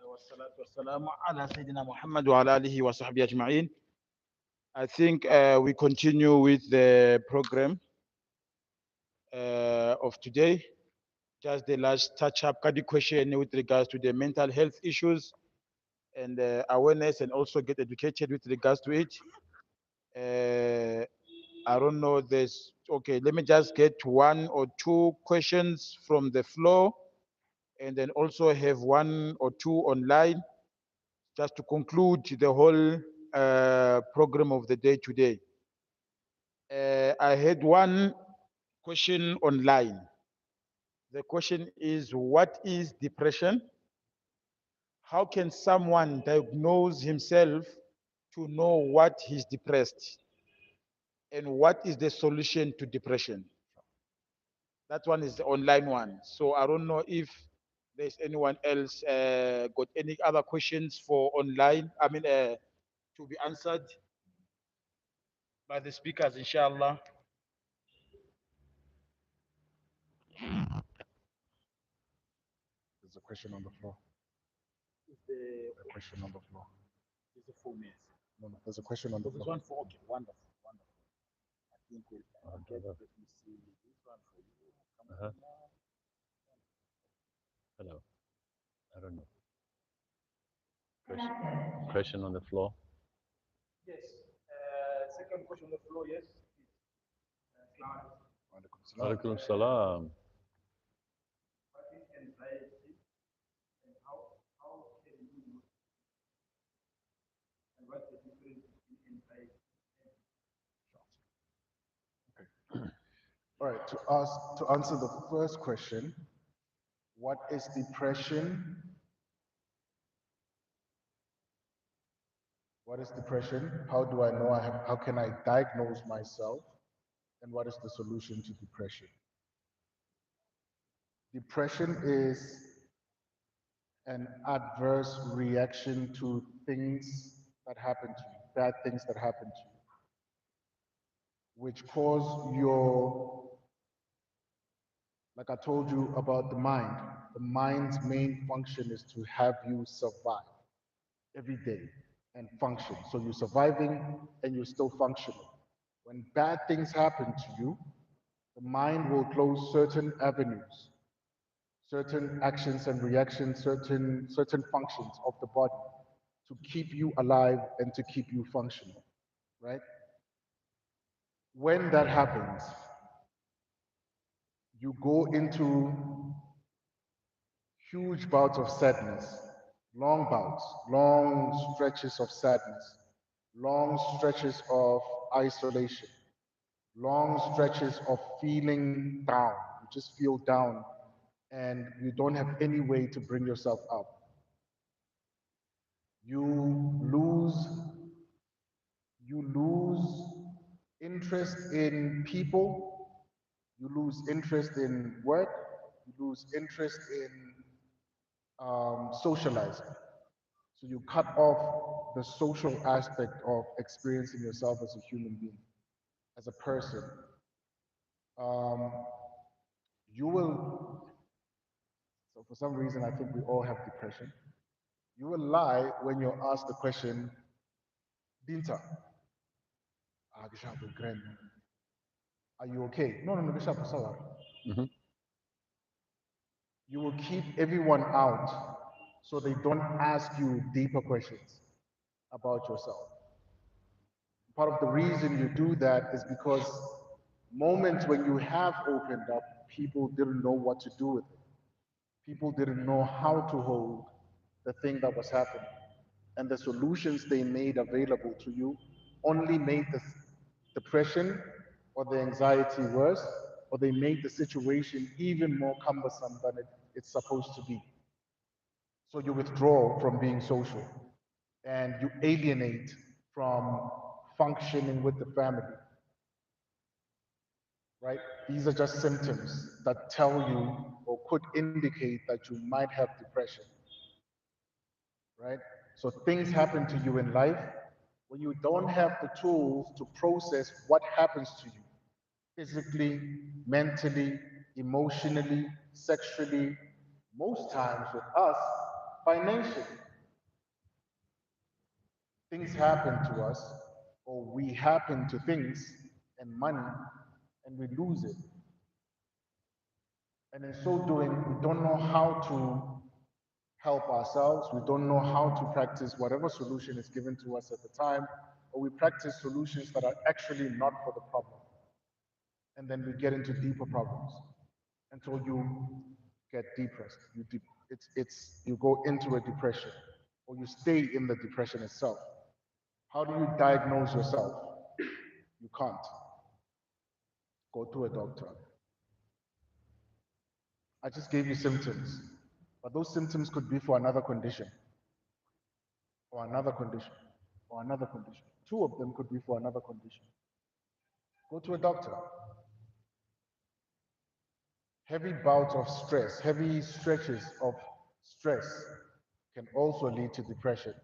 والصلاة والسلام على سيدنا محمد وعلى آله وصحبه أجمعين. I think we continue with the program of today. Just the last touch-up question with regards to the mental health issues and awareness, and also get educated with regards to it. I don't know this. Okay, let me just get one or two questions from the floor, and then also have one or two online, just to conclude the whole program of the day today. I had one question online. The question is, what is depression? How can someone diagnose himself to know what he's depressed? And what is the solution to depression? That one is the online one. So I don't know if there's anyone else got any other questions for online, to be answered by the speakers, inshallah. There's a question on the floor. Is the A question on the floor. is the 4 minutes? No, no, there's a question on the There's floor. one for, okay, wonderful, wonderful. I think we'll get, let me see this one for you. Come on now. Hello. I don't know. Question on the floor. Yes. Second question on the floor, yes. Alaikum salam. What is anxiety and how can you use it? And what's the difference between anxiety and All right, to answer the first question, what is depression? What is depression? How do I know how can I diagnose myself? And what is the solution to depression? Depression is an adverse reaction to things that happen to you, bad things that happen to you, which cause your, like I told you about the mind's main function is to have you survive every day and function. So you're surviving and you're still functioning. When bad things happen to you, the mind will close certain avenues, certain actions and reactions, certain functions of the body to keep you alive and to keep you functional, right? When that happens, you go into huge bouts of sadness, long bouts, long stretches of sadness, long stretches of isolation, long stretches of feeling down. You just feel down and you don't have any way to bring yourself up. You lose you lose interest in people, you lose interest in work, you lose interest in socializing. So you cut off the social aspect of experiencing yourself as a human being, as a person. Um, you will, so for some reason, I think we all have depression. You will lie when you're asked the question, Dinta, are you okay? No, no, no, Bishop, sorry. Mhm. You will keep everyone out so they don't ask you deeper questions about yourself. Part of the reason you do that is because moments when you have opened up, people didn't know what to do with it. People didn't know how to hold the thing that was happening. And the solutions they made available to you only made the depression or the anxiety worse, or they made the situation even more cumbersome than it's supposed to be. So you withdraw from being social and you alienate from functioning with the family, right? These are just symptoms that tell you or could indicate that you might have depression, right? So things happen to you in life when you don't have the tools to process what happens to you physically, mentally, emotionally, sexually, most times with us, financially. Things happen to us, or we happen to things and money, and we lose it. And in so doing, we don't know how to help ourselves. We don't know how to practice whatever solution is given to us at the time, or we practice solutions that are actually not for the problem. And then we get into deeper problems until you get depressed. You go into a depression, or you stay in the depression itself. How do you diagnose yourself? You can't. Go to a doctor. I just gave you symptoms, but those symptoms could be for another condition, or another condition, or another condition. Two of them could be for another condition. Go to a doctor. Heavy bouts of stress, heavy stretches of stress can also lead to depression.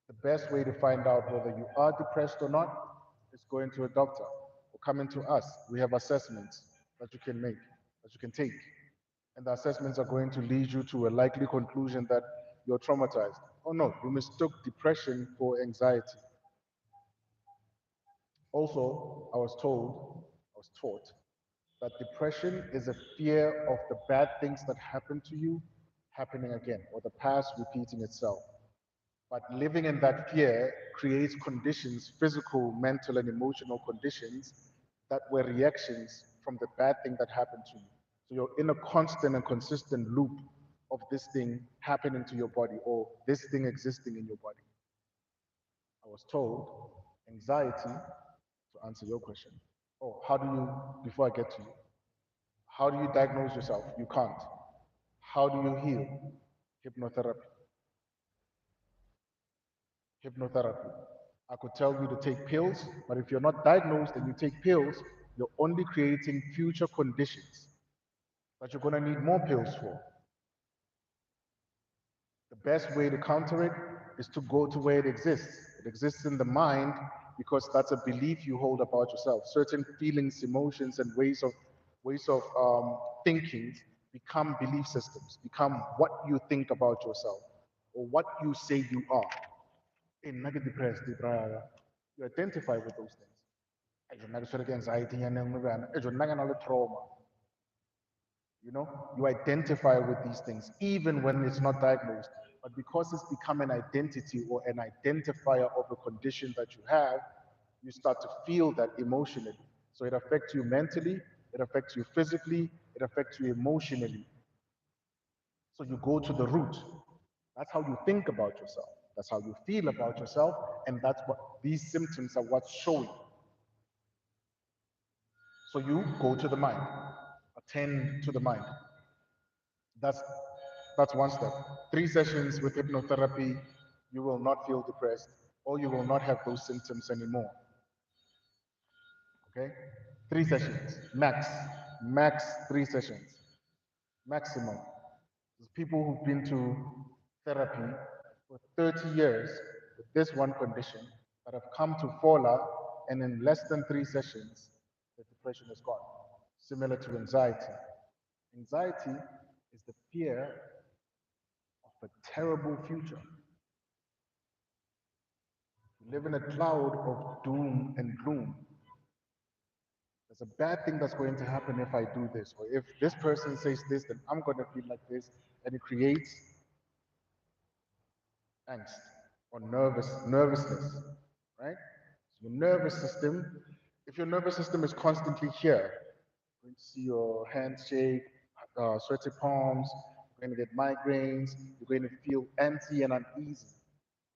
The best way to find out whether you are depressed or not is going to a doctor or coming to us. We have assessments that you can make, that you can take. And the assessments are going to lead you to a likely conclusion that you're traumatized. Oh no, you mistook depression for anxiety. Also, I was taught that depression is a fear of the bad things that happen to you happening again, or the past repeating itself. But living in that fear creates conditions, physical, mental, and emotional conditions that were reactions from the bad thing that happened to you. So you're in a constant and consistent loop of this thing happening to your body or this thing existing in your body. I was told anxiety, to answer your question. Oh, how do you, before I get to you, how do you diagnose yourself? You can't. How do you heal? Hypnotherapy. Hypnotherapy. I could tell you to take pills, but if you're not diagnosed and you take pills, you're only creating future conditions that you're going to need more pills for. The best way to counter it is to go to where it exists. It exists in the mind because that's a belief you hold about yourself. Certain feelings, emotions, and ways of thinking become belief systems, become what you think about yourself or what you say you are. In negative depressed, you identify with those things. Ejo naga sort of anxiety and ejo naga nalo trauma. You know, you identify with these things even when it's not diagnosed. But because it's become an identity or an identifier of a condition that you have, you start to feel that emotionally. So it affects you mentally, it affects you physically, it affects you emotionally. So you go to the root. That's how you think about yourself. That's how you feel about yourself. And that's what these symptoms are what's showing. So you go to the mind, attend to the mind. That's that's one step. 3 sessions with hypnotherapy, you will not feel depressed or you will not have those symptoms anymore. Okay? 3 sessions, max 3 sessions, maximum. There's people who've been to therapy for 30 years with this one condition that have come to Fola and in less than 3 sessions, the depression is gone. Similar to anxiety. Anxiety is the fear of a terrible future. You live in a cloud of doom and gloom. There's a bad thing that's going to happen if I do this, or if this person says this, then I'm going to feel like this, and it creates angst or nervousness, right? So your nervous system, if your nervous system is constantly here, you're going to see your hands shake, sweaty palms, you're going to get migraines, you're going to feel empty and uneasy.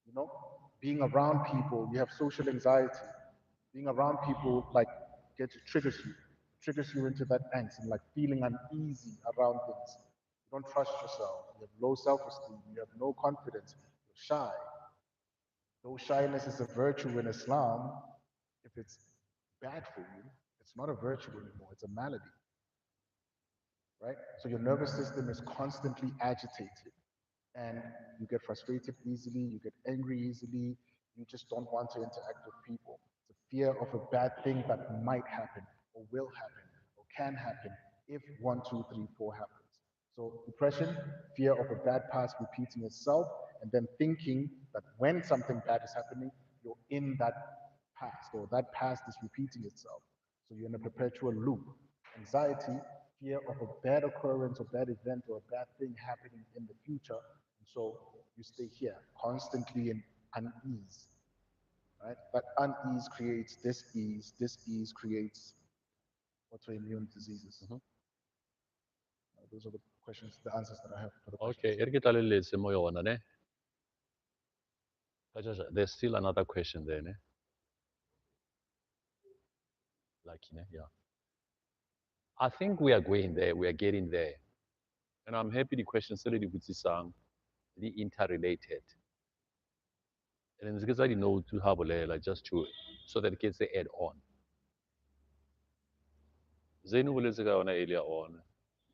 You know, being around people, you have social anxiety. Being around people like triggers you into that angst and like feeling uneasy around things. You don't trust yourself. You have low self-esteem. You have no confidence. You're shy. Though shyness is a virtue in Islam, if it's bad for you, it's not a virtue anymore. It's a malady, right? So your nervous system is constantly agitated and you get frustrated easily, you get angry easily, you just don't want to interact with people. It's a fear of a bad thing that might happen or will happen or can happen if one, two, three, four happens. So depression, fear of a bad past repeating itself, and then thinking that when something bad is happening, you're in that past or that past is repeating itself. So you're in a perpetual loop. Anxiety, fear of a bad occurrence or bad event or a bad thing happening in the future. And so you stay here constantly in unease, right? That unease creates dis ease creates autoimmune diseases. Those are the questions, the answers that I have for the questions. Okay, 이렇게 달릴지 뭐 요거네. There's still another question there, ne? Like, yeah. I think we are going there. We are getting there. And I'm happy the questions already with this song, the interrelated. And it's because I know to have like just to so that it gets the add on. Zainu earlier on,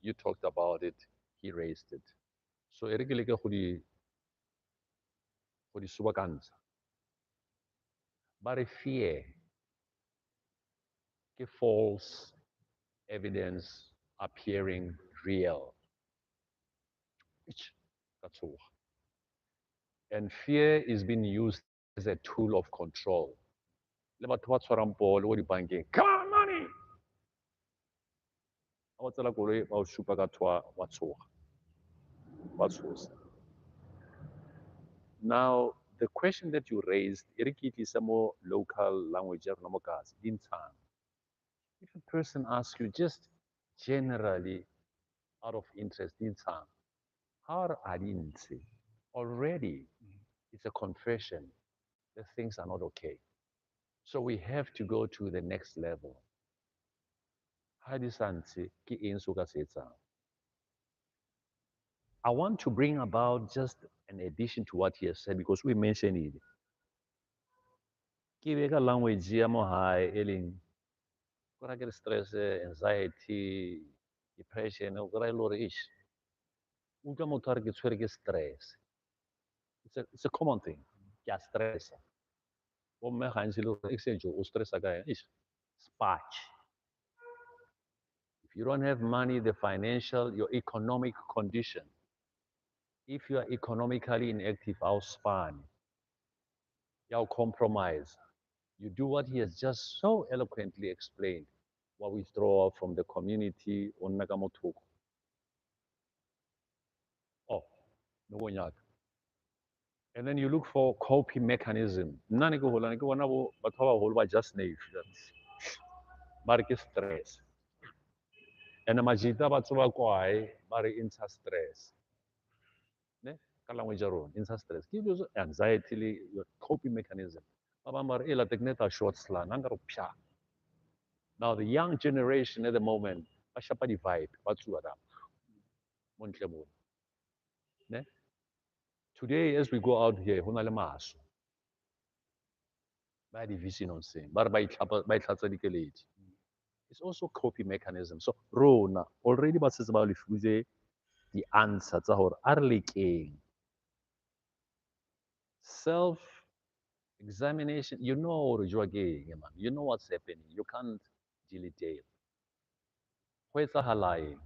you talked about it, he raised it. So Eric Leke go di subakanza. But a fear, ke false evidence appearing real. That's all. And fear is being used as a tool of control. Le batho ba tshwarang polo ko dibankeng, come on, money! A o tsela koloi ba o supa ka thoa wa tshoga. Wa tshosa. Now, the question that you raised, Eriki is some more local language, Dintang. If a person asks you just generally out of interest, Dintang, how are Adinsi? Already, it's a confession that things are not okay. So we have to go to the next level. Hadisansi ki insuka setsa. I want to bring about just an addition to what he has said because we mentioned it. Kibeka language ya mo high eling. Kora get stress, anxiety, depression, kora lori ish. Uka mo target ke stress. It's a common thing. Ya stress. O me hansi lo exejo o stress aga ish. Spatch. If you don't have money, the financial, your economic condition. If you are economically inactive, I'll span. You'll compromise. You do what he has just so eloquently explained. What withdraw from the community on Nagamoto. Oh, no one yet. And then you look for coping mechanism. Nani ko hola, niko wana bo bathawa holwa just nave. Marke stress. And majita batsoba kwai, bari insa stress. Ne? Kalangwe jaro, insa stress. Give you anxiety, your coping mechanism. Abamar ela tekneta short slan, angaro pya. Now the young generation at the moment, bashapa di vibe, batsuwa da. Montlemo. Ne? Today, as we go out here, hona le maso. Ba di vision on same. Bar ba itlhatsa dikeledi. It's also coping mechanism. So rona already ba setse ba lefuse the answer tsa hore a re lekeng. Self examination, you know hore jwa ke eng man. You know what's happening. You can't di le teng. Go etsagala eng?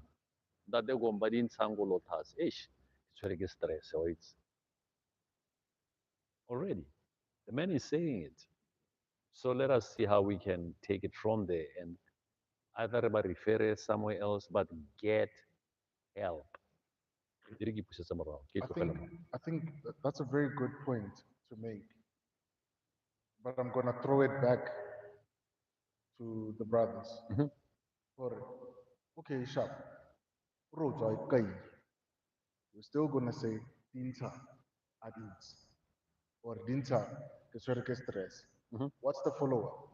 Ntate Kompa di ntshang ko lotas. Eish, ke tshwere ke stress, wa itse. Already, the man is saying it. So let us see how we can take it from there and either refer it somewhere else, but get help. Ke re ke ipusetsa morago, ke tlogele mo. I think that's a very good point to make. But I'm gonna throw it back to the brothers. Mhm. Or, okay, sharp. Roads are kai. You're still gonna say dinta adins or dinta kesuerke stress. Mhm. What's the follow-up?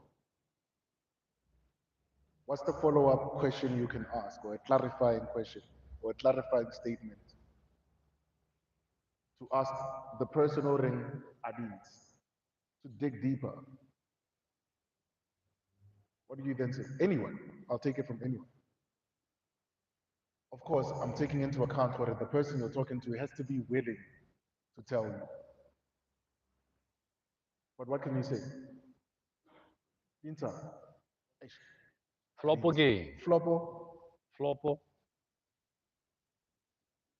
What's the follow-up question you can ask, or a clarifying question, or a clarifying statement to ask the person who ring adins to dig deeper? What do you then say? Anyone. I'll take it from anyone. Of course, I'm taking into account what the person you're talking to has to be willing to tell you. But what can you say? Inter. Flop again. Floppo. Floppo.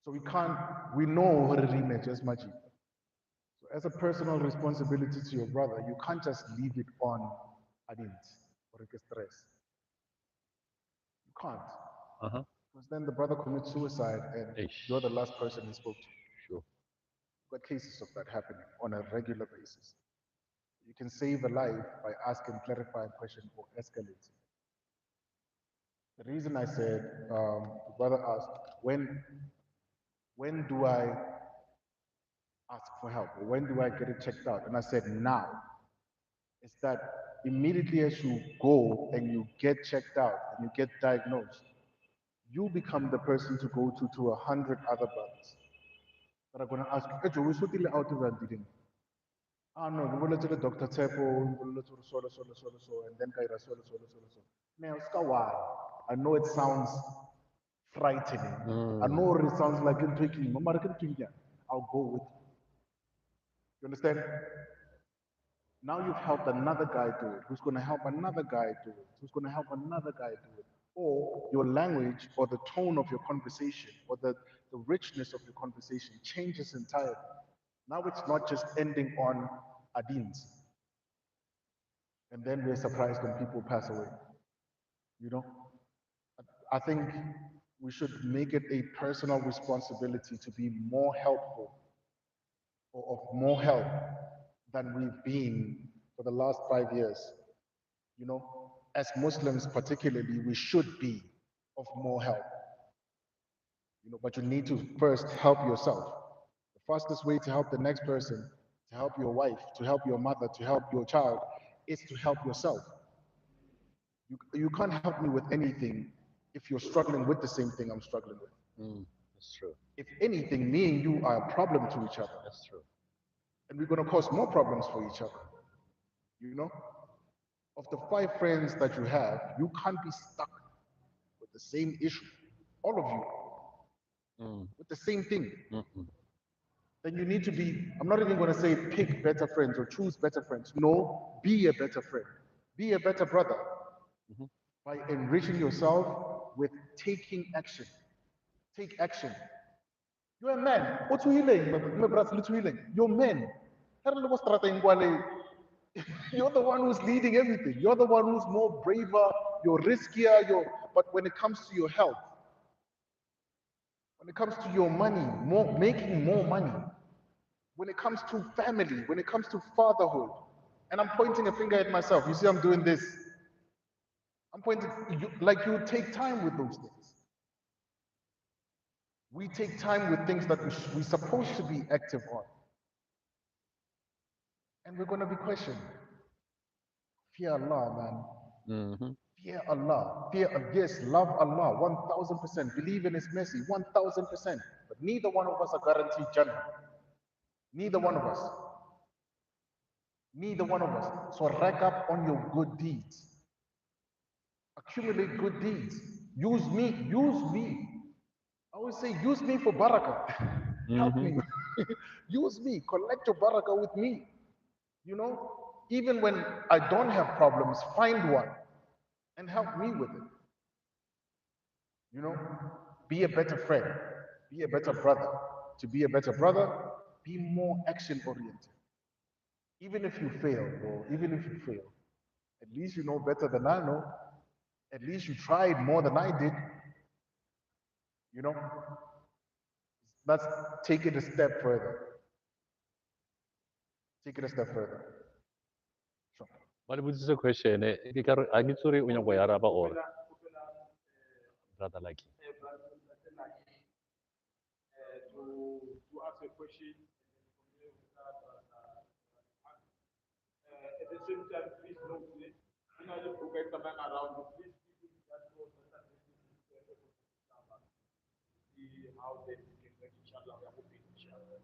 So we know what it means as much. So as a personal responsibility to your brother, you can't just leave it on adint or stress. You can't. Uh-huh. Because then the brother commits suicide and Eish. you're the last person he spoke to. Sure. We've got cases of that happening on a regular basis. You can save a life by asking clarifying questions or escalating. The reason I said, the brother asked, when do I ask for help? Or when do I get it checked out? And I said, now. Is that immediately as you go and you get checked out and you get diagnosed, you become the person to go to 100 other brothers that are going to ask, "Hey, Joe, we should deal out of that, didn't we?" Ah, no, we will let Dr. Tepo, we will let so, and then Kaira, so. Now, Skawai, I know it sounds frightening. I know it sounds like in tweaking. I'll go with you. You understand? Now you've helped another guy do it, who's going to help another guy do it, who's going to help another guy do it. Or your language or the tone of your conversation or the richness of your conversation changes entirely. Now it's not just ending on adins. And then we're surprised when people pass away. You know? I think we should make it a personal responsibility to be more helpful or of more help than we've been for the last 5 years. You know, as Muslims particularly, we should be of more help. You know, but you need to first help yourself. The fastest way to help the next person, to help your wife, to help your mother, to help your child, is to help yourself. You can't help me with anything if you're struggling with the same thing I'm struggling with. That's true. If anything, me and you are a problem to each other. That's true. And we're going to cause more problems for each other. You know? Of the 5 friends that you have, you can't be stuck with the same issue. All of you. With the same thing. Then you need to be, I'm not even going to say pick better friends or choose better friends. No, be a better friend. Be a better brother by enriching yourself with taking action. Take action. You're a man. What's healing? You're men. You're the one who's leading everything. You're the one who's more braver, you're riskier, but when it comes to your health, when it comes to your money, making more money, when it comes to family, when it comes to fatherhood, and I'm pointing a finger at myself. You see, I'm doing this. I'm pointing, like you take time with those things. We take time with things that we're supposed to be active on. And we're going to be questioned. Fear Allah, man. Fear Allah. Yes, love Allah, 1000%. Believe in His mercy, 1000%. But neither one of us are guaranteed Jannah. Neither one of us. Neither one of us. So rack up on your good deeds. Accumulate good deeds. Use me. I always say, use me for barakah. Help me. Use me. Collect your barakah with me. You know, even when I don't have problems, find one. and help me with it. You know, be a better friend, be a better brother. To be a better brother, be more action oriented. Even if you fail, or even if you fail, at least you know better than I know. At least you tried more than I did. You know, let's take it a step further. Take it a step further. Sure. What was the question? I get to read or brother like. To ask a question. At the same time, please note it. You know, the program coming around, please keep it that close and that see how they can make each other. We are hoping each other.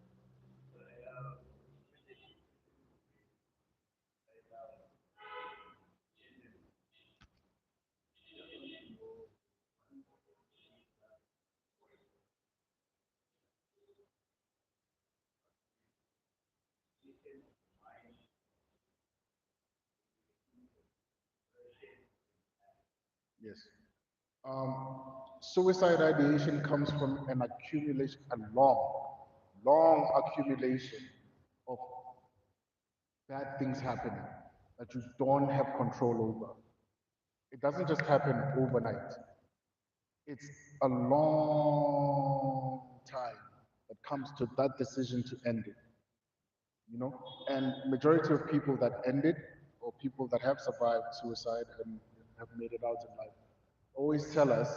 Yes. Suicide ideation comes from an accumulation, a long accumulation of bad things happening that you don't have control over. It doesn't just happen overnight. It's a long time that comes to that decision to end it, you know? And majority of people that end it, or people that have survived suicide and have made it out in life, always tell us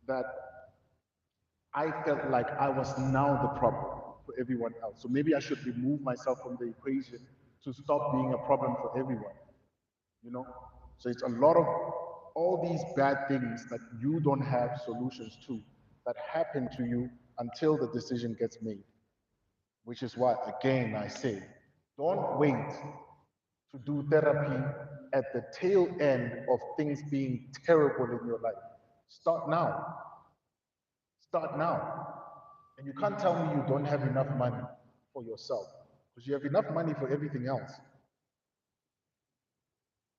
that I felt like I was now the problem for everyone else. So maybe I should remove myself from the equation to stop being a problem for everyone, you know? So it's a lot of all these bad things that you don't have solutions to that happen to you until the decision gets made, which is why, again, I say, don't wait to do therapy at the tail end of things being terrible in your life. Start now. Start now. And you can't tell me you don't have enough money for yourself because you have enough money for everything else.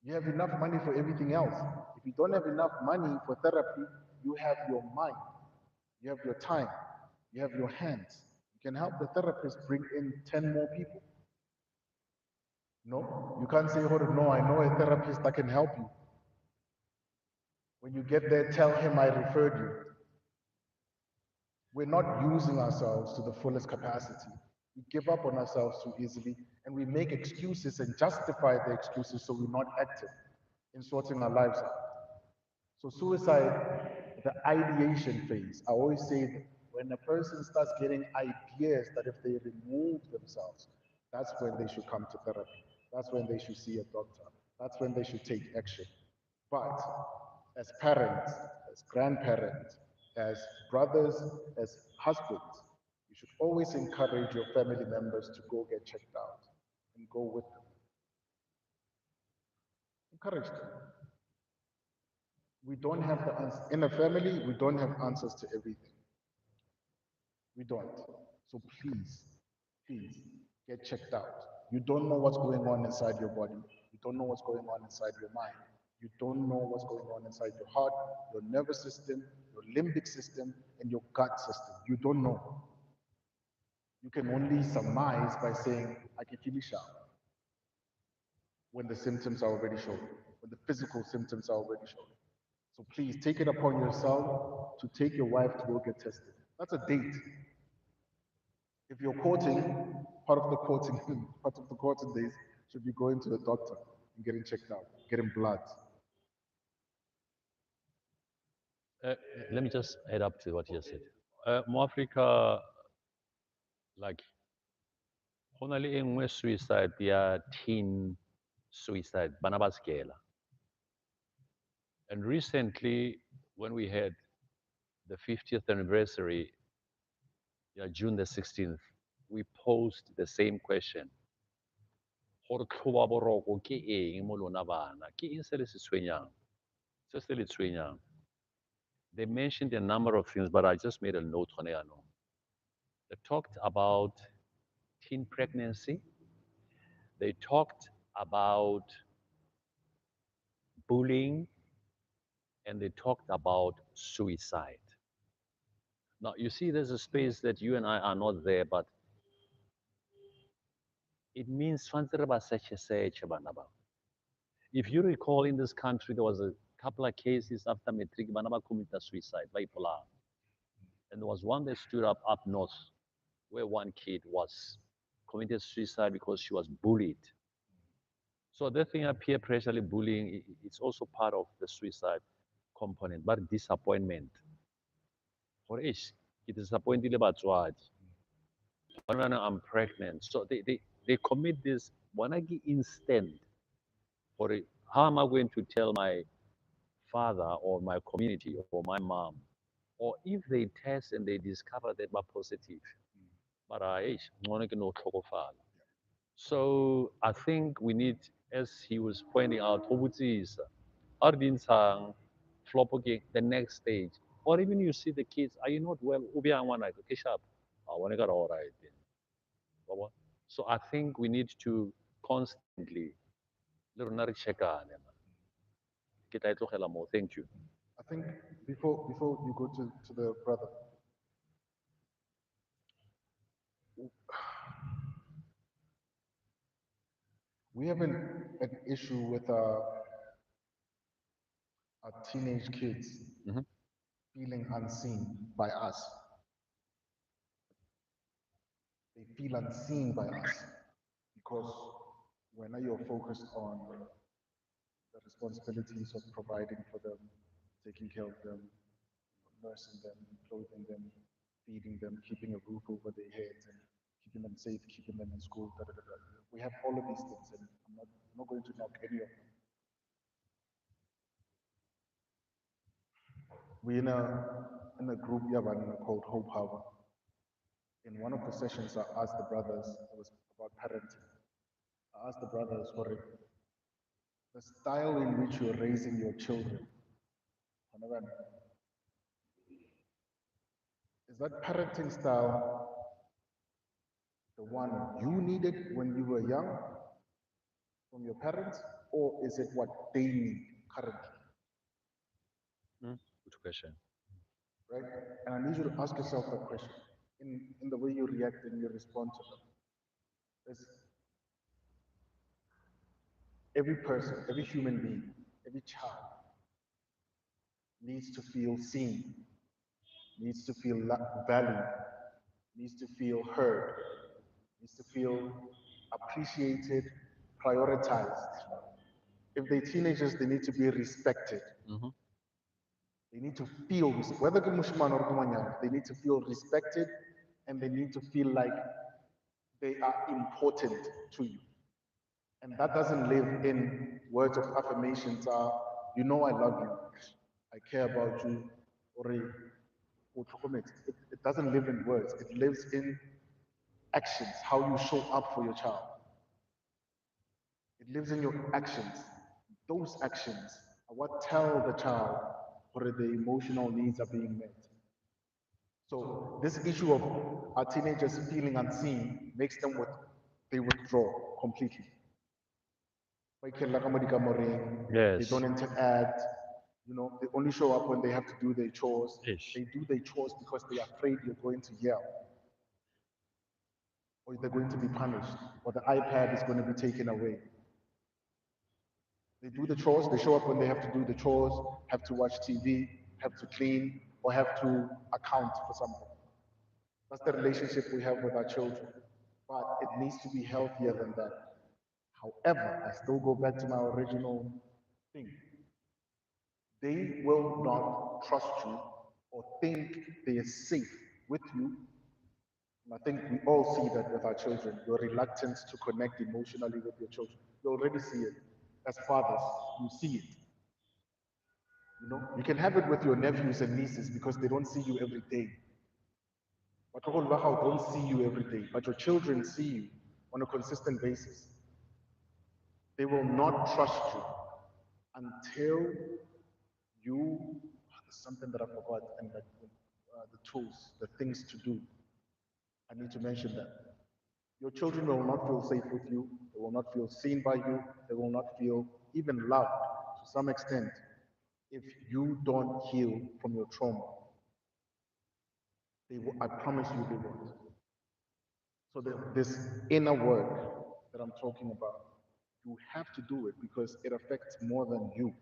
You have enough money for everything else. If you don't have enough money for therapy, you have your mind, you have your time, you have your hands. You can help the therapist bring in 10 more people. No, you can't say, hold on, no, I know a therapist that can help you. When you get there, tell him I referred you. We're not using ourselves to the fullest capacity. We give up on ourselves too easily, and we make excuses and justify the excuses so we're not active in sorting our lives out. So suicide, the ideation phase, I always say that when a person starts getting ideas that if they remove themselves, that's when they should come to therapy. That's when they should see a doctor. That's when they should take action. But as parents, as grandparents, as brothers, as husbands, you should always encourage your family members to go get checked out and go with them. Encourage them. We don't have the answer. In a family, we don't have answers to everything. We don't. So please get checked out. You don't know what's going on inside your body. You don't know what's going on inside your mind. You don't know what's going on inside your heart, your nervous system, your limbic system, and your gut system. You don't know. You can only surmise by saying, I can feel when the symptoms are already showing, when the physical symptoms are already showing. So please take it upon yourself to take your wife to go get tested. That's a date. If you're courting, part of the courting days should be going to the doctor and getting checked out, getting blood. Let me just add up to what you said. More Africa, like, only in suicide, yeah, teen suicide, bana ba skela. And recently, when we had the 50th anniversary, yeah, June the 16th, we posed the same question. Gore tlhoba boroko ke eng mo lona bana? Ke eng se le se tshwenyang? Se se le tshwenyang? They mentioned a number of things, but I just made a note on it. They talked about teen pregnancy. They talked about bullying and they talked about suicide. Now, you see, there's a space that you and I are not there, but it means if you recall, in this country, there was a couple of cases after matric, bana ba committed suicide, by ipolaya. And there was one that stood up north, where one kid was committed suicide because she was bullied. So that thing of peer pressure, bullying, it's also part of the suicide component, but disappointment. For age, it disappointed batswadi. I'm pregnant. So they commit this wanagi instant for it. How am I going to tell my father or my community or my mom? Or if they test and they discover that we're positive, but so I think we need, as he was pointing out, the next stage. Or even you see the kids, are you not well? I want to get all right. So I think we need to constantly check on them. Thank you. I think before you go to the brother, we have an issue with our teenage kids Mhm. feeling unseen by us. They feel unseen by us because when you're focused on the responsibilities of providing for them, taking care of them, nursing them, clothing them, feeding them, keeping a roof over their heads, and keeping them safe, keeping them in school. Da, da, da, da. We have all of these things, and I'm not going to knock any of them. We're in a group Yavan called Hope Harbor. In one of the sessions, I asked the brothers, it was about parenting. I asked the brothers for the style in which you're raising your children. Is that parenting style the one you needed when you were young from your parents, or is it what they need currently? Good question. Right? And I need you to ask yourself that question in the way you react and you respond to them. Is every person, every human being, every child needs to feel seen, needs to feel valued, needs to feel heard, needs to feel appreciated, prioritized. If they're teenagers, they need to be respected. Mhm. They need to feel, whether ke moshemane or ke ngwanyana, they need to feel respected and they need to feel like they are important to you. And that doesn't live in words of affirmations. You know I love you, I care about you, or it doesn't live in words. It lives in actions, how you show up for your child. It lives in your actions. Those actions are what tell the child whether the emotional needs are being met. So this issue of our teenagers feeling unseen makes them they withdraw completely. They Yes. don't interact. They only show up when they have to do their chores. Ish. They do their chores because they are afraid you're going to yell, or they're going to be punished, or the iPad is going to be taken away. They do the chores, they show up when they have to do the chores, have to watch TV, have to clean, or have to account for something. That's the relationship we have with our children. But it needs to be healthier than that. However, I still go back to my original thing. They will not trust you or think they are safe with you. And I think we all see that with our children, your reluctance to connect emotionally with your children. You already see it. As fathers, you see it. You can have it with your nephews and nieces because they don't see you every day. But don't see you every day, but your children see you on a consistent basis. They will not trust you until you, there's something that I forgot, and that the tools, the things to do. I need to mention that. Your children will not feel safe with you. They will not feel seen by you. They will not feel even loved to some extent if you don't heal from your trauma, they will, I promise you they won't. So this inner work that I'm talking about, you have to do it because it affects more than you.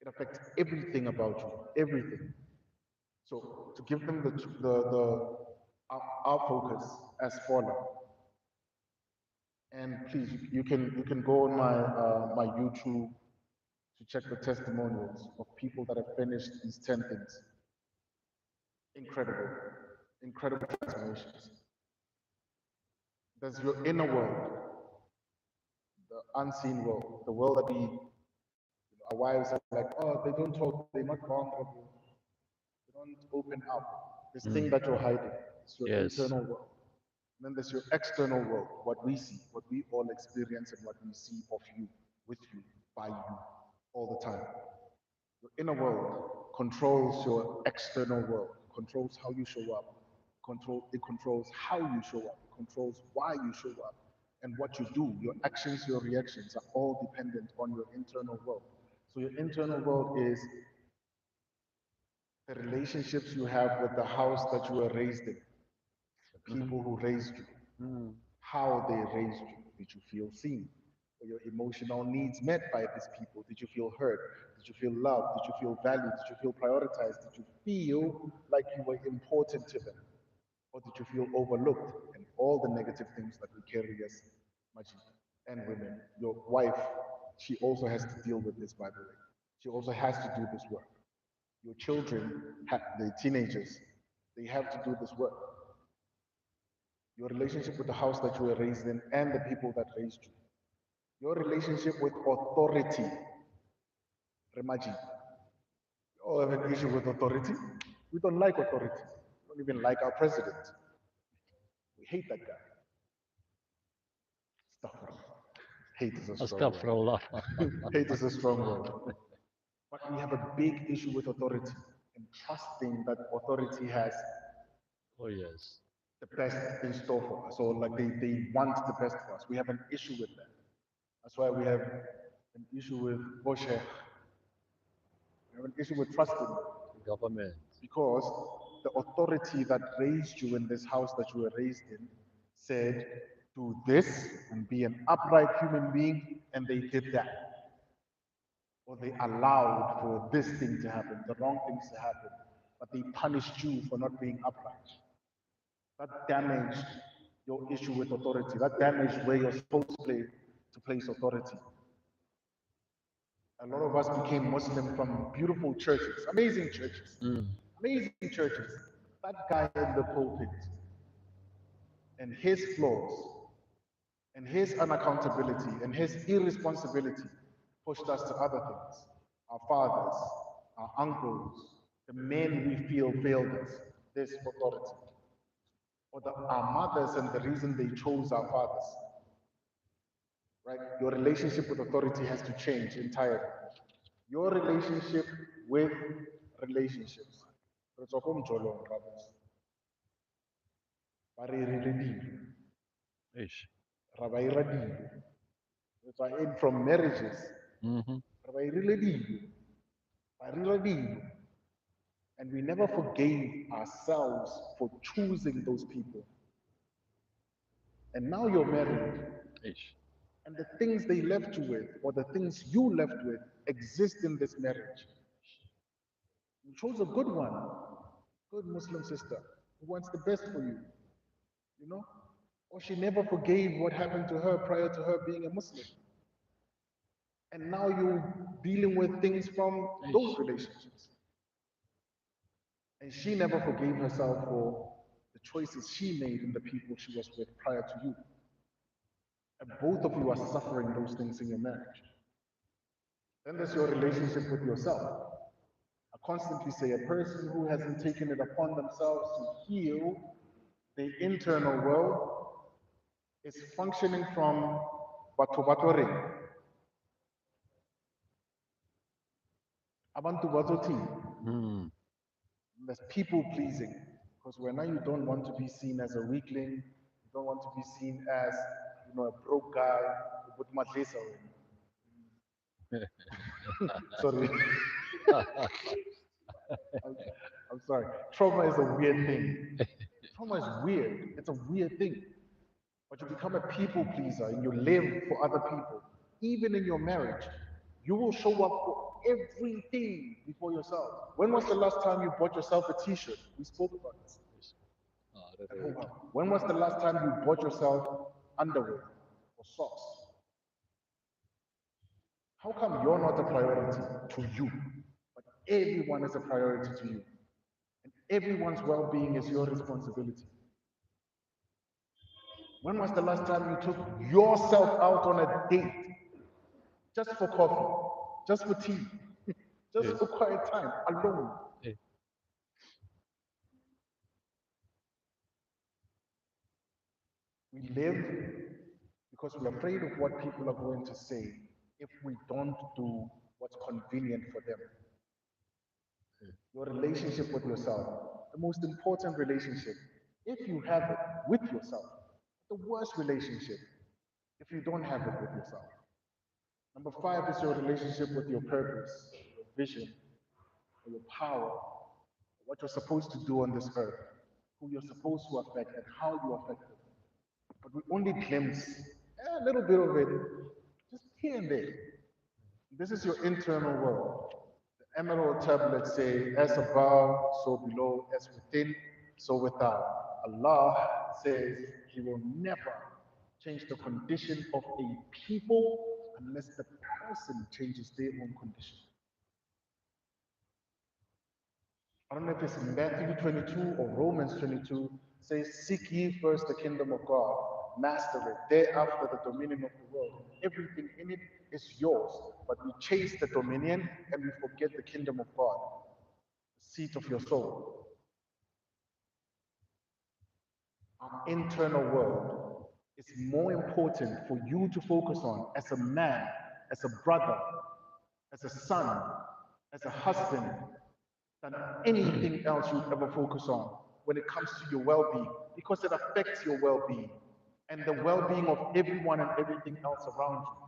It affects everything about you, everything. So to give them our focus as follow. And please, you can go on my YouTube to check the testimonials of people that have finished these 10 things. Incredible, incredible transformations. There's your inner world, the unseen world, the world that our wives are like, oh, they don't talk, they're not vulnerable, they don't open up. This thing that you're hiding, it's your Yes. internal world. And then there's your external world, what we see, what we all experience, and what we see of you, with you, by you, all the time. Your inner world controls your external world, controls how you show up, it controls how you show up, it controls why you show up, and what you do. Your actions, your reactions are all dependent on your internal world. So your internal world is the relationships you have with the house that you were raised in, people who raised you, how they raised you. Did you feel seen? Were your emotional needs met by these people? Did you feel heard? Did you feel loved? Did you feel valued? Did you feel prioritized? Did you feel like you were important to them? Or did you feel overlooked? And all the negative things that we carry as Maji and women. Your wife, she also has to deal with this, by the way. She also has to do this work. Your children, the teenagers, they have to do this work. Your relationship with the house that you were raised in and the people that raised you. Your relationship with authority. Remaji. We all have an issue with authority. We don't like authority. We don't even like our president. We hate that guy. Astaghfirullah. Hate is a strong word. Astaghfirullah. Hate is a strong word. But we have a big issue with authority and trusting that authority has Oh, yes. the best in store for us, or like they want the best for us. We have an issue with that. That's why we have an issue with Boshe. We have an issue with trusting Government. because the authority that raised you in this house that you were raised in said, do this and be an upright human being, and they did that. Or they allowed for this thing to happen, the wrong things to happen, but they punished you for not being upright. That damaged your issue with authority. That damaged where you're supposed to place authority. A lot of us became Muslim from beautiful churches, amazing churches, amazing churches. That guy in the pulpit and his flaws and his unaccountability and his irresponsibility pushed us to other things. Our fathers, our uncles, the men we feel failed us, this authority. Or our mothers and the reason they chose our fathers. Right? Your relationship with authority has to change entirely. Your relationship with relationships. Ish. From marriages. Mm-hmm. And we never forgave ourselves for choosing those people. And now you're married. Ish. And the things they left you with, or the things you left with, exist in this marriage. You chose a good one, good Muslim sister who wants the best for you, you know? Or she never forgave what happened to her prior to her being a Muslim. And now you're dealing with things from those relationships. And she never forgave herself for the choices she made and the people she was with prior to you. And both of you are suffering those things in your marriage. Then there's your relationship with yourself. I constantly say a person who hasn't taken it upon themselves to heal the internal world is functioning from batobatoring. Abantu bazothini? There's people pleasing. Because when now you don't want to be seen as a weakling, you don't want to be seen as, you know, a broke guy, but madlesa. Sorry. I'm sorry. Trauma is a weird thing. Trauma is weird. It's a weird thing. But you become a people pleaser and you live for other people. Even in your marriage, you will show up for everything before yourself. When was the last time you bought yourself a t-shirt? We spoke about this. At home. When was the last time you bought yourself underwear or socks? How come you're not a priority to you, but everyone is a priority to you? And everyone's well-being is your responsibility. When was the last time you took yourself out on a date just for coffee, just for tea, just for quiet time, alone? We live because we're afraid of what people are going to say if we don't do what's convenient for them. Your relationship with yourself, the most important relationship, if you have it with yourself, the worst relationship if you don't have it with yourself. Number 5 is your relationship with your purpose, your vision, or your power, what you're supposed to do on this earth, who you're supposed to affect, and how you affect it. But we only glimpse a little bit of it, just here and there. This is your internal world. The emerald tablets say, as above, so below, as within, so without. Allah says He will never change the condition of a people unless the person changes their own condition. I don't know if it's in Matthew 22 or Romans 22, says, seek ye first the kingdom of God, master it, thereafter the dominion of the world. Everything in it is yours, but we chase the dominion and we forget the kingdom of God, the seat of your soul. Our internal world is more important for you to focus on as a man, as a brother, as a son, as a husband, than anything else you ever focus on when it comes to your well-being, because it affects your well-being. And the well-being of everyone and everything else around you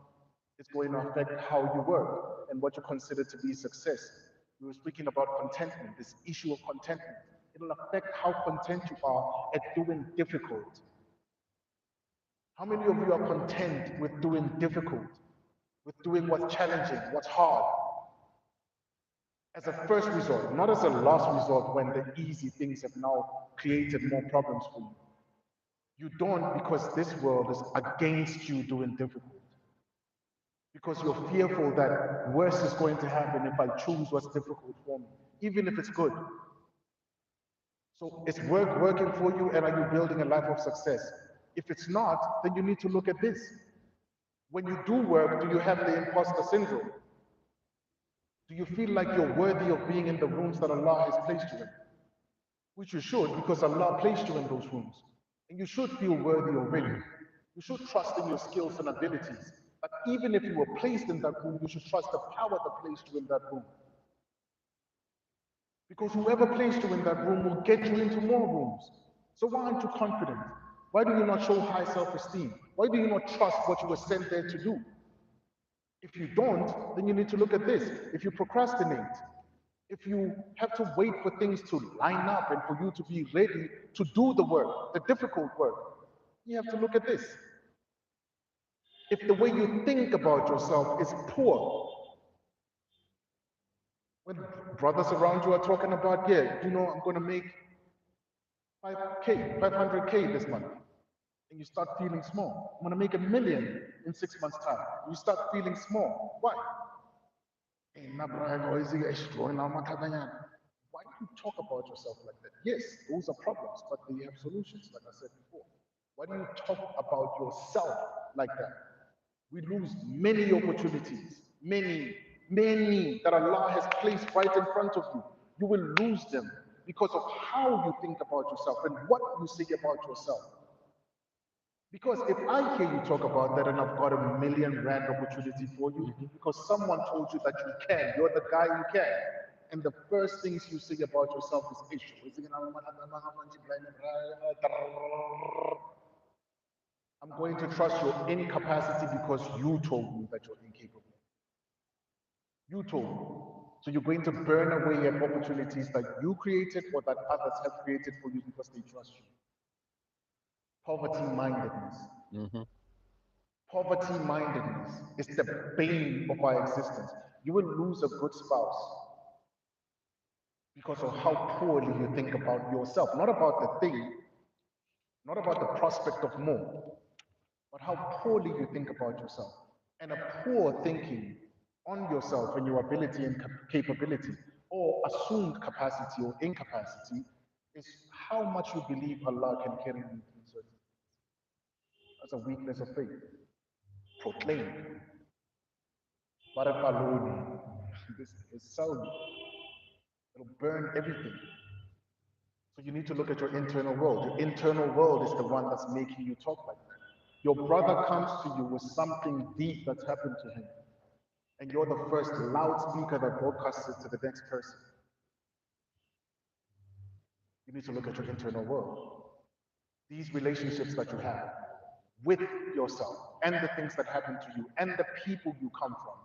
is going to affect how you work and what you consider to be success. We were speaking about contentment, this issue of contentment. It'll affect how content you are at doing difficult. How many of you are content with doing difficult, with doing what's challenging, what's hard? As a first resort, not as a last resort when the easy things have now created more problems for you. You don't because this world is against you doing difficult. Because you're fearful that worse is going to happen if I choose what's difficult for me, even if it's good. So is work working for you, and are you building a life of success? If it's not, then you need to look at this. When you do work, do you have the imposter syndrome? Do you feel like you're worthy of being in the rooms that Allah has placed you in? Which you should, because Allah placed you in those rooms. And you should feel worthy already. You should trust in your skills and abilities. But even if you were placed in that room, you should trust the power that placed you in that room. Because whoever placed you in that room will get you into more rooms. So why aren't you confident? Why do you not show high self-esteem? Why do you not trust what you were sent there to do? If you don't, then you need to look at this. If you procrastinate, if you have to wait for things to line up and for you to be ready to do the work, the difficult work, you have to look at this. If the way you think about yourself is poor, when brothers around you are talking about, yeah, you know, I'm going to make 5K, 500K this month, and you start feeling small. I'm going to make $1 million in 6 months' time. You start feeling small. Why? Why do you talk about yourself like that? Yes, those are problems, but they have solutions, like I said before. Why do you talk about yourself like that? We lose many opportunities, many that Allah has placed right in front of you. You will lose them because of how you think about yourself and what you say about yourself. Because if I hear you talk about that and I've got $1 million opportunity for you, because someone told you that you can, you're the guy who can. And the first things you say about yourself is issue. I'm going to trust your incapacity because you told me that you're incapable. You told me. So you're going to burn away at opportunities that you created or that others have created for you because they trust you. Poverty mindedness. Mhm. Poverty mindedness is the bane of our existence. You will lose a good spouse because of how poorly you think about yourself, not about the thing, not about the prospect of more, but how poorly you think about yourself. And a poor thinking on yourself and your ability and capability, or assumed capacity or incapacity, is how much you believe Allah can carry you through certain. That's a weakness of faith. Proclaimed. Barapaloni. This is sound. It'll burn everything. So you need to look at your internal world. Your internal world is the one that's making you talk like that. Your brother comes to you with something deep that's happened to him, and you're the first loudspeaker that broadcasts it to the next person. You need to look at your internal world. These relationships that you have with yourself and the things that happen to you and the people you come from.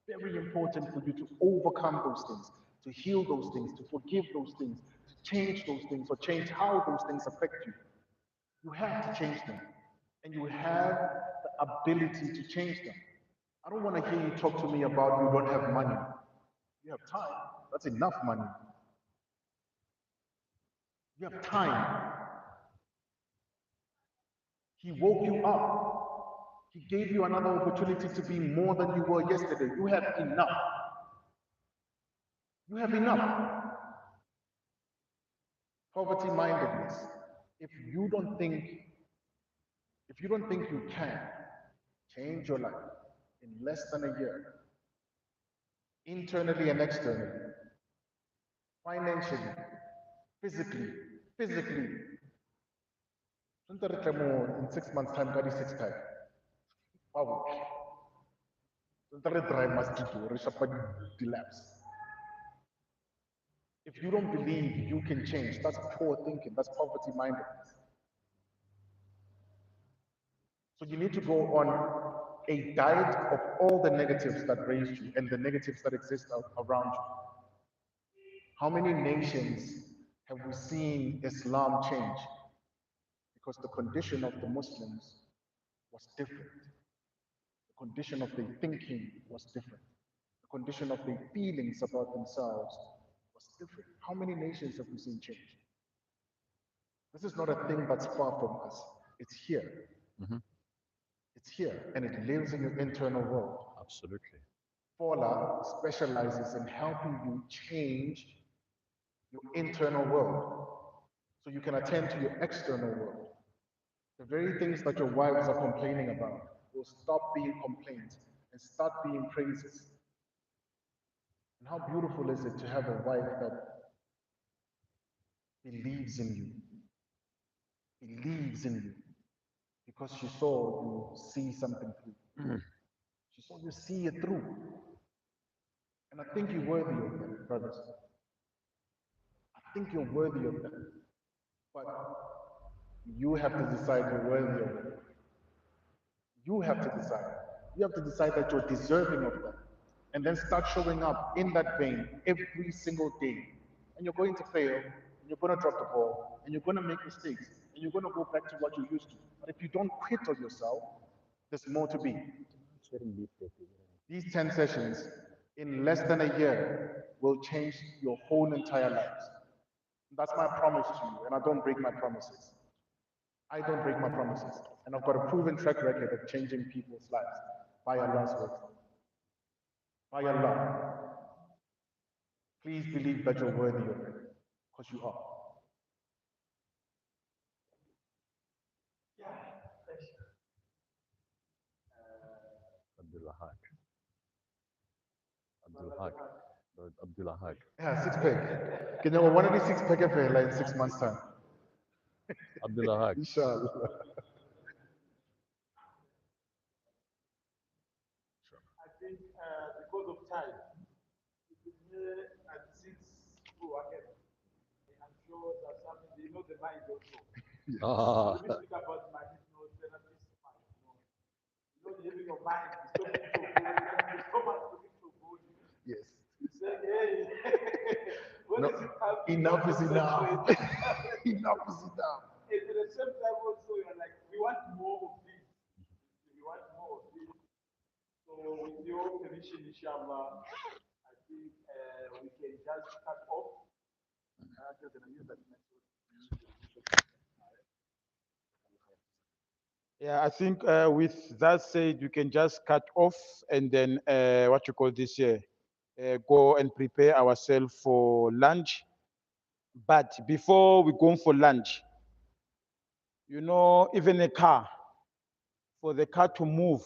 Very important for you to overcome those things, to heal those things, to forgive those things, to change those things or change how those things affect you. You have to change them. And you have the ability to change them. I don't want to hear you talk to me about you don't have money. You have time. That's enough money. You have time. He woke you up. He gave you another opportunity to be more than you were yesterday. You have enough. You have enough. Poverty mindedness. If you don't think, you can change your life in less than a year, internally and externally, financially, physically, in 6 months' time, 36 times. Wow. If you don't believe you can change, that's poor thinking, that's poverty mindedness. So you need to go on a diet of all the negatives that raised you and the negatives that exist around you. How many nations have we seen Islam change? Because the condition of the Muslims was different. The condition of their thinking was different. The condition of their feelings about themselves was different. How many nations have we seen change? This is not a thing that's far from us. It's here. Mhm. It's here, and it lives in your internal world. Absolutely. Paula specializes in helping you change your internal world so you can attend to your external world. The very things that your wives are complaining about will stop being complaints and start being praises. And how beautiful is it to have a wife that believes in you, because she saw you see something through. She saw you see it through. And I think you're worthy of that, brothers. I think you're worthy of that. But you have to decide you're worthy of it. You have to decide. You have to decide that you're deserving of that. And then start showing up in that vein every single day. And you're going to fail, and you're going to drop the ball, and you're going to make mistakes, and you're going to go back to what you used to. But if you don't quit on yourself, there's more to be. These 10 sessions in less than a year will change your whole entire lives. That's my promise to you, and I don't break my promises. I don't break my promises. And I've got a proven track record of changing people's lives by Allah's word. By Allah. Please believe that you're worthy of it, because you are. Abdullah Haq. Abdullah Haq. Yeah, six pack. Can you one of these six pack in 6 months' time? Abdullah Haq. Inshallah. I think because of time, it is here at 6 go ahead. I'm sure that something they know the mind also. Ah. Let me speak about my therapist mind. You know, having your mind is talking so good, your stomach is talking so good. Yes. You say, hey, No, enough is enough. Enough is enough. And at the same time also you're like, we want more of this. We want more of this. So with your permission, inshallah, I think we can just cut off. Just gonna use that method. Yeah, I think with that said, you can just cut off and then what you call this here, go and prepare ourselves for lunch. But before we go for lunch, you know, even a car, for the car to move,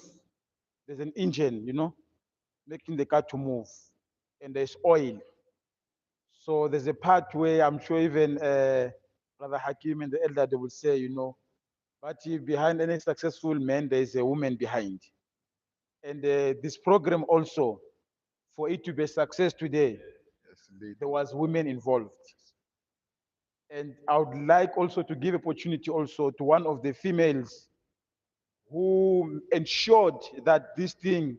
there's an engine, you know, making the car to move, and there's oil. So there's a part where I'm sure even Brother Hakim and the elder they will say, you know, but if behind any successful man, there is a woman behind. And this program also, for it to be a success today, Yes, indeed. there was women involved. And I would like also to give opportunity also to one of the females who ensured that this thing,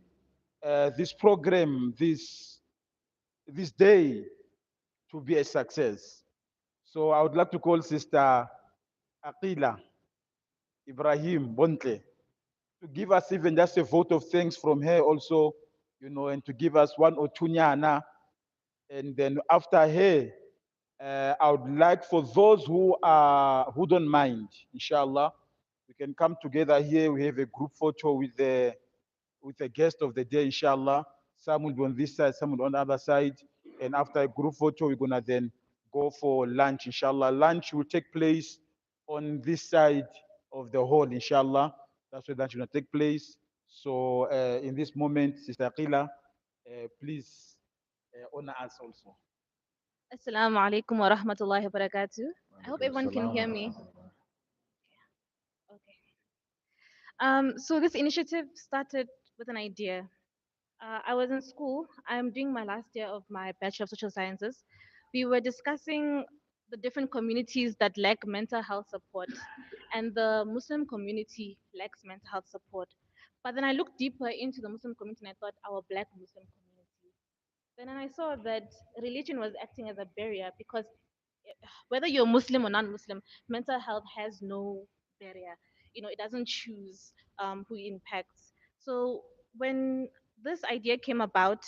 this program, this day to be a success. So I would like to call Sister Akila Ibrahim Bontle to give us even just a vote of thanks from her also, you know, and to give us one or two nyana. And then after her, I would like for those who don't mind, inshallah, we can come together here. We have a group photo with the guest of the day, inshallah. Some will be on this side, some will be on the other side. And after a group photo, we're gonna then go for lunch, inshallah. Lunch will take place on this side of the hall, inshallah. That's where lunch will take place. So in this moment, Sister Aqila, please honor us also. Assalamu alaikum wa rahmatullahi wa barakatuh. I hope everyone can hear me. Okay. So this initiative started with an idea. I was in school. I'm doing my last year of my Bachelor of Social Sciences. We were discussing the different communities that lack mental health support, and the Muslim community lacks mental health support. But then I looked deeper into the Muslim community and I thought our black Muslim community. Then I saw that religion was acting as a barrier because whether you're Muslim or non-Muslim, mental health has no barrier. You know, it doesn't choose who it impacts. So when this idea came about,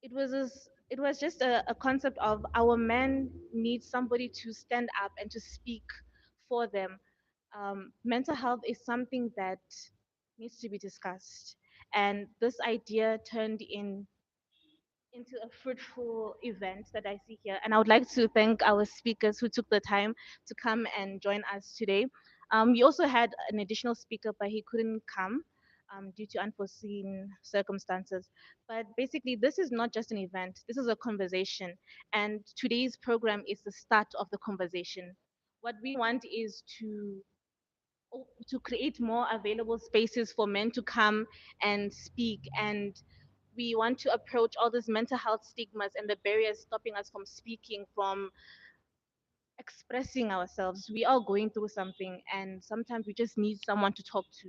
it was just a concept of our men need somebody to stand up and to speak for them. Mental health is something that needs to be discussed, and this idea turned into a fruitful event that I see here. And I would like to thank our speakers who took the time to come and join us today. We also had an additional speaker, but he couldn't come due to unforeseen circumstances. But basically, this is not just an event, this is a conversation. And today's program is the start of the conversation. What we want is to create more available spaces for men to come and speak, and we want to approach all these mental health stigmas and the barriers stopping us from speaking, from expressing ourselves. We are going through something, and sometimes we just need someone to talk to.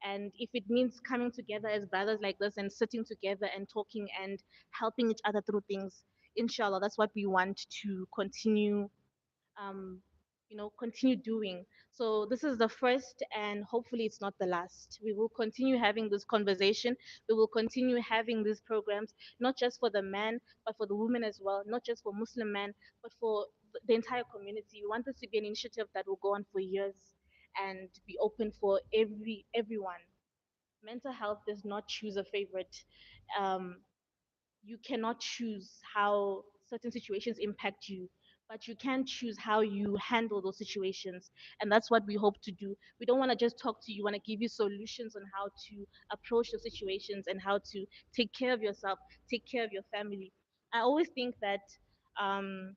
And if it means coming together as brothers like this and sitting together and talking and helping each other through things, inshallah, that's what we want to continue um, continue doing. So this is the first, and hopefully it's not the last. We will continue having this conversation. We will continue having these programs, not just for the men, but for the women as well. Not just for Muslim men, but for the entire community. We want this to be an initiative that will go on for years and be open for everyone. Mental health does not choose a favorite. Um, you cannot choose how certain situations impact you, but you can choose how you handle those situations. And that's what we hope to do. We don't want to just talk to you, we want to give you solutions on how to approach those situations and how to take care of yourself, take care of your family. I always think that um,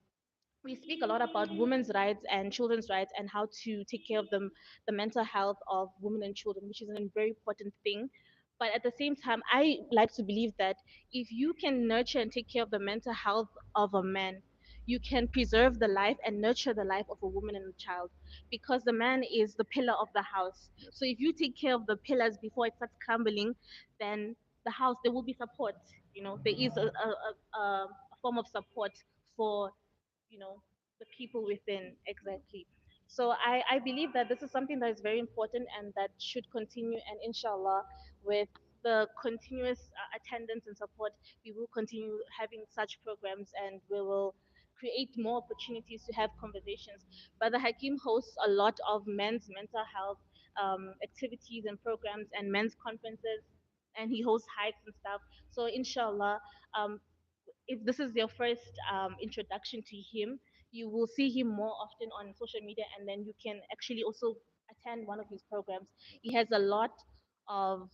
we speak a lot about women's rights and children's rights and how to take care of them, the mental health of women and children, which is a very important thing. But at the same time, I like to believe that if you can nurture and take care of the mental health of a man, you can preserve the life and nurture the life of a woman and a child, because the man is the pillar of the house. So if you take care of the pillars before it starts crumbling, then the house, there will be support. You know, there is a form of support for, you know, the people within exactly. So I believe that this is something that is very important and that should continue. And inshallah, with the continuous attendance and support, we will continue having such programs and we will create more opportunities to have conversations. Brother Hakim hosts a lot of men's mental health activities and programs and men's conferences, and he hosts hikes and stuff. So inshallah, um, if this is your first introduction to him, you will see him more often on social media, and then you can actually also attend one of his programs. He has a lot of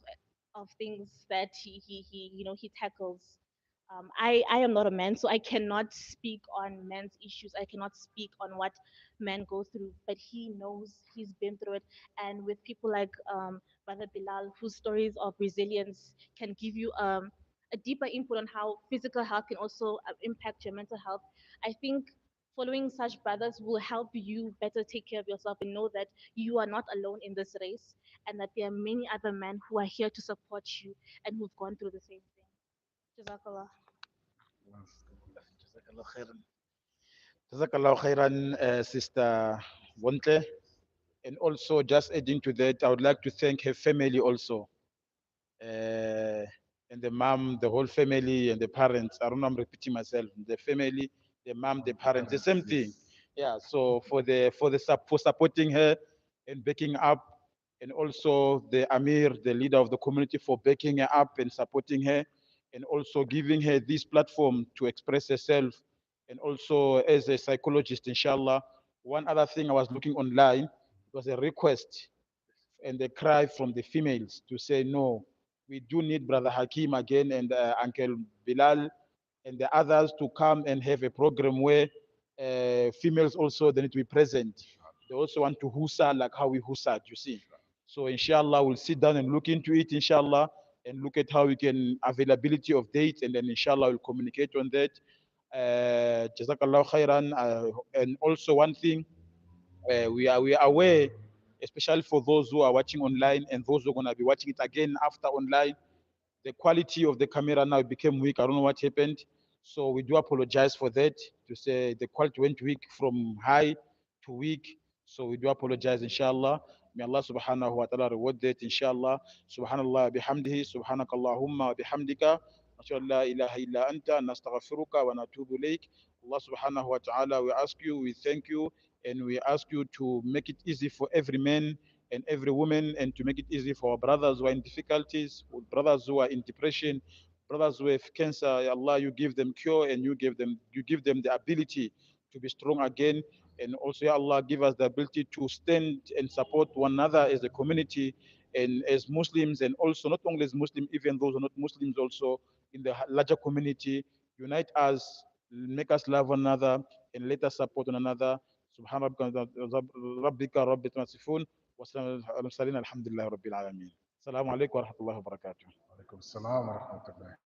things that he you know he tackles. I am not a man, so I cannot speak on men's issues. I cannot speak on what men go through, but he knows, he's been through it. And with people like Brother Bilal, whose stories of resilience can give you a deeper input on how physical health can also impact your mental health, I think following such brothers will help you better take care of yourself and know that you are not alone in this race and that there are many other men who are here to support you and who've gone through the same thing. Jazakallah. Jazakallah khairan. Jazakallah khairan, Sister Wontle. And also, just adding to that, I would like to thank her family also. And the mom, the whole family, and the parents. I don't know, I'm repeating myself. The family, the mom, the parents, the same thing. Yeah. So for supporting her and backing up, and also the Amir, the leader of the community, for backing her up and supporting her, and also giving her this platform to express herself, and also as a psychologist, inshallah. One other thing I was looking online, it was a request and a cry from the females to say, no, we do need Brother Hakim again and Uncle Bilal and the others to come and have a program where females also they need to be present. They also want to husa like how we husad, you see. So inshallah, we'll sit down and look into it, inshallah, and look at how we can availability of dates, and then inshallah we'll communicate on that. Jazakallah khairan. And also one thing, we are aware, especially for those who are watching online and those who are going to be watching it again after online, the quality of the camera now became weak. I don't know what happened. So we do apologize for that, to say the quality went weak from high to weak. So we do apologize, inshallah. May Allah subhanahu wa ta'ala reward that, inshallah. Subhanallah bihamdihi, subhanakallahumma wa bihamdika. Ashhadu an la ilaha illa anta, nastaghfiruka wa natubu ilayk. Allah subhanahu wa ta'ala, we ask you, we thank you, and we ask you to make it easy for every man and every woman, and to make it easy for our brothers who are in difficulties, or brothers who are in depression, brothers who have cancer. Ya Allah, you give them cure, and you give them the ability to be strong again. And also, Ya Allah, give us the ability to stand and support one another as a community and as Muslims, and also not only as Muslims, even those who are not Muslims also in the larger community. Unite us, make us love one another, and let us support one another. سبحان ربك رب العزة والسلام على المرسلين الحمد لله رب العالمين. السلام عليكم ورحمة الله وبركاته. Alaikum salam wa rahmatullah.